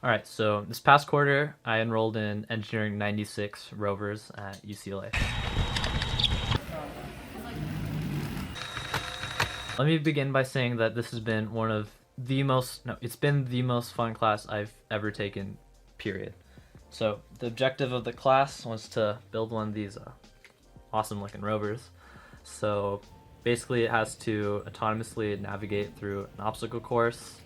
All right, so this past quarter, I enrolled in Engineering 96 Rovers at UCLA. Let me begin by saying that this has been one of the most, no, it's been the most fun class I've ever taken, period. So the objective of the class was to build one of these awesome looking rovers. So basically it has to autonomously navigate through an obstacle course,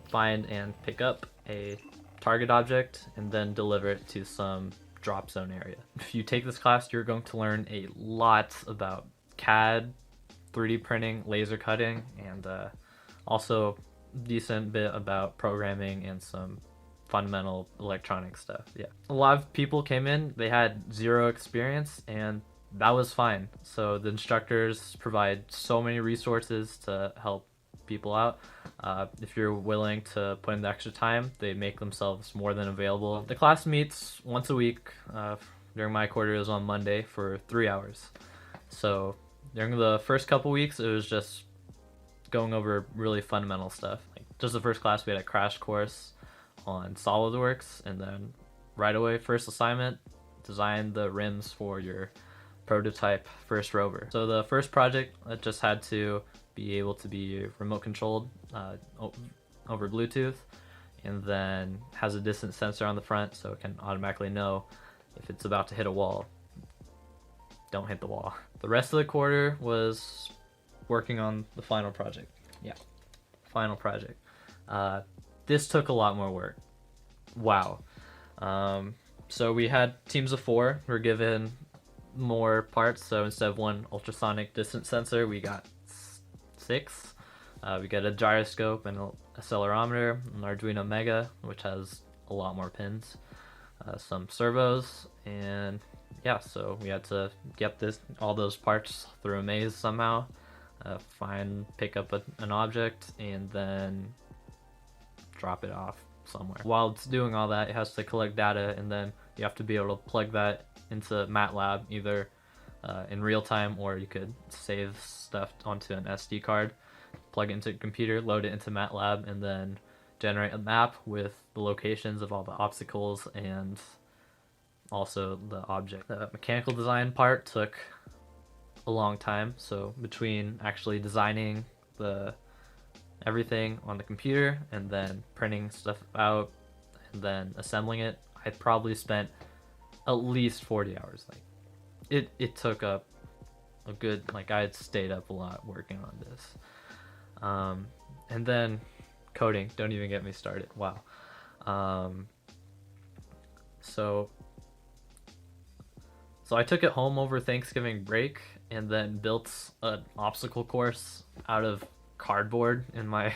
find and pick up a target object, and then deliver it to some drop zone area. If you take this class, you're going to learn a lot about CAD, 3D printing, laser cutting, and also decent bit about programming and some fundamental electronic stuff. Yeah. A lot of people came in, they had zero experience, and that was fine. So the instructors provide so many resources to help people out. If you're willing to put in the extra time, they make themselves more than available. The class meets once a week. During my quarter, it was on Monday for 3 hours. So during the first couple weeks, it was just going over really fundamental stuff. Like just the first class, we had a crash course on SolidWorks, and then right away, first assignment, design the rims for your prototype first rover. So the first project, it just had to be able to be remote controlled over Bluetooth, and then has a distance sensor on the front so it can automatically know if it's about to hit a wall. Don't hit the wall. The rest of the quarter was working on the final project. Yeah, final project. This took a lot more work. Wow. So we had teams of 4. We were given more parts. So instead of one ultrasonic distance sensor, we got 6. We got a gyroscope and an accelerometer, an Arduino Mega, which has a lot more pins, some servos, and yeah, so we had to get all those parts through a maze somehow, pick up an object, and then drop it off somewhere. While it's doing all that, it has to collect data, and then you have to be able to plug that into MATLAB, either in real time, or you could save stuff onto an SD card, plug it into a computer, load it into MATLAB, and then generate a map with the locations of all the obstacles and also the object. The mechanical design part took a long time, so between actually designing everything on the computer and then printing stuff out and then assembling it, I probably spent at least 40 hours. Like it took up a good, like, I had stayed up a lot working on this. And then coding, don't even get me started. Wow. So I took it home over Thanksgiving break and then built an obstacle course out of cardboard in my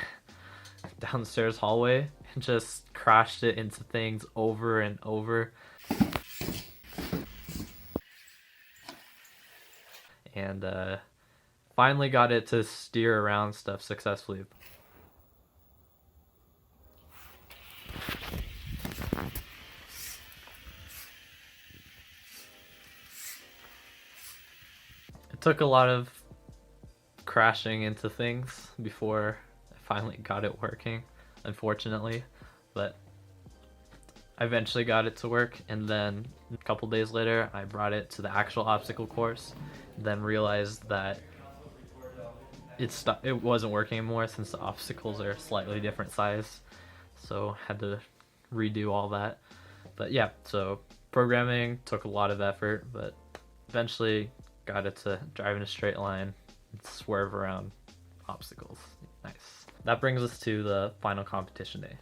downstairs hallway and just crashed it into things over and over. And finally got it to steer around stuff successfully. It took a lot of crashing into things before I finally got it working, unfortunately, but I eventually got it to work, and then a couple days later I brought it to the actual obstacle course, then realized that it wasn't working anymore since the obstacles are slightly different size, so had to redo all that. But yeah, so programming took a lot of effort, but eventually got it to drive in a straight line and swerve around obstacles. Nice. That brings us to the final competition day.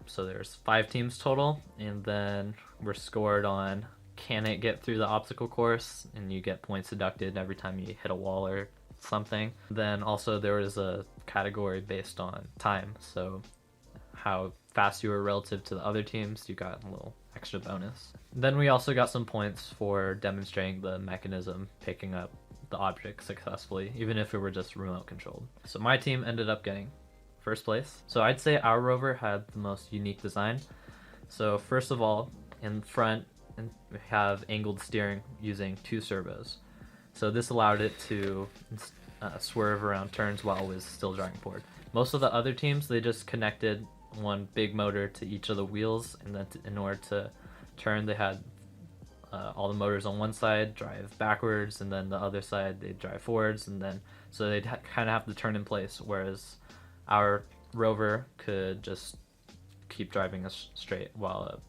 So there's 5 teams total, and then we're scored on can it get through the obstacle course, and you get points deducted every time you hit a wall or something. Then also there was a category based on time, so how fast you were relative to the other teams, you got a little extra bonus. Then we also got some points for demonstrating the mechanism picking up the object successfully, even if it were just remote controlled. So my team ended up getting first place. So I'd say our rover had the most unique design. So first of all, in front, we have angled steering using 2 servos. So this allowed it to swerve around turns while it was still driving forward. Most of the other teams, they just connected one big motor to each of the wheels, and then in order to turn, they had all the motors on one side drive backwards, and then the other side they drive forwards, and then so they'd kind of have to turn in place, whereas our Rover could just keep driving us straight while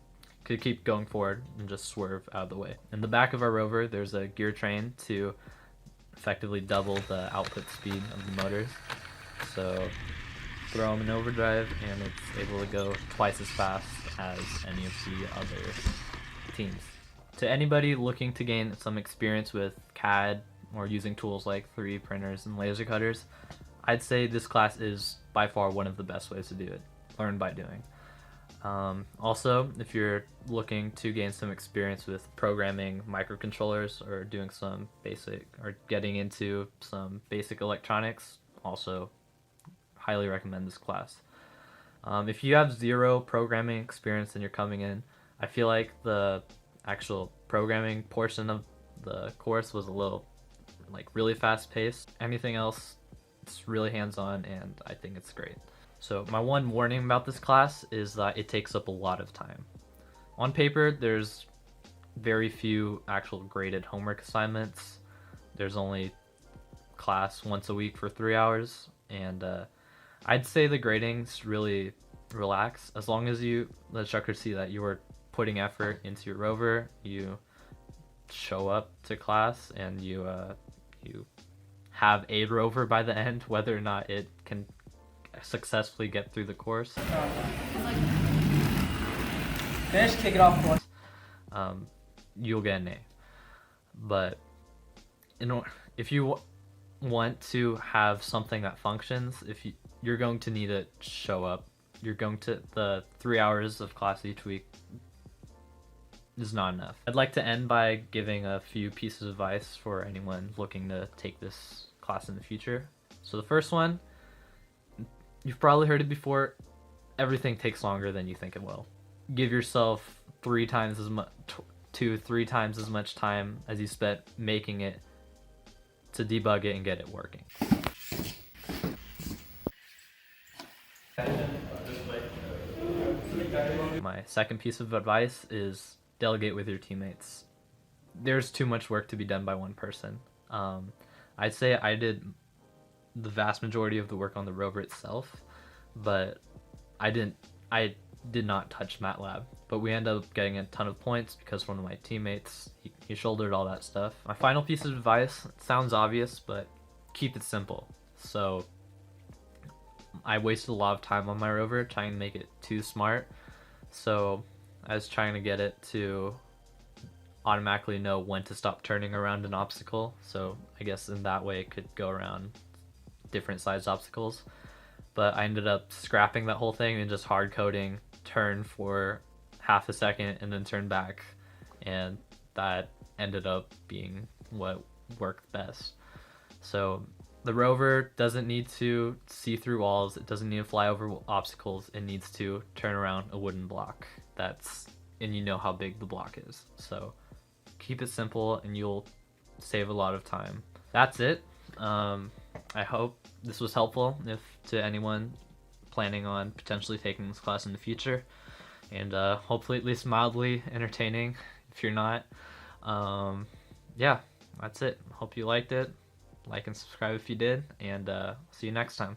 could keep going forward and just swerve out of the way. In the back of our Rover, there's a gear train to effectively double the output speed of the motors. So throw them in overdrive and it's able to go twice as fast as any of the other teams. To anybody looking to gain some experience with CAD or using tools like 3D printers and laser cutters, I'd say this class is by far one of the best ways to do it. Learn by doing. Also, if you're looking to gain some experience with programming microcontrollers or doing some basic or getting into some basic electronics, also highly recommend this class. If you have zero programming experience and you're coming in, I feel like the actual programming portion of the course was a little really fast paced. Anything else, it's really hands-on and I think it's great. So my one warning about this class is that it takes up a lot of time. On paper, there's very few actual graded homework assignments. There's only class once a week for 3 hours, and I'd say the grading's really relaxed. As long as the instructors see that you are putting effort into your Rover, you show up to class, and you have a Rover by the end, whether or not it can successfully get through the course. Finish, kick it off. You'll get an A. But if you want to have something that functions, you're going to need to show up. You're going to the 3 hours of class each week is not enough. I'd like to end by giving a few pieces of advice for anyone looking to take this class in the future. So the first one, you've probably heard it before, everything takes longer than you think it will. Give yourself 3 times as much, 2-3 times as much time as you spent making it to debug it and get it working. My second piece of advice is delegate with your teammates. There's too much work to be done by one person. I'd say I did the vast majority of the work on the Rover itself, but I did not touch MATLAB, but we ended up getting a ton of points because one of my teammates, he shouldered all that stuff. My final piece of advice, it sounds obvious, but keep it simple. So I wasted a lot of time on my Rover trying to make it too smart, so I was trying to get it to automatically know when to stop turning around an obstacle, so I guess in that way it could go around different sized obstacles. But I ended up scrapping that whole thing and just hard coding turn for half a second and then turn back, and that ended up being what worked best. So the Rover doesn't need to see through walls, it doesn't need to fly over obstacles, it needs to turn around a wooden block. And you know how big the block is. So keep it simple and you'll save a lot of time. That's it. I hope this was helpful to anyone planning on potentially taking this class in the future, and hopefully at least mildly entertaining if you're not. Yeah, that's it. Hope you liked it. Like and subscribe if you did, and see you next time.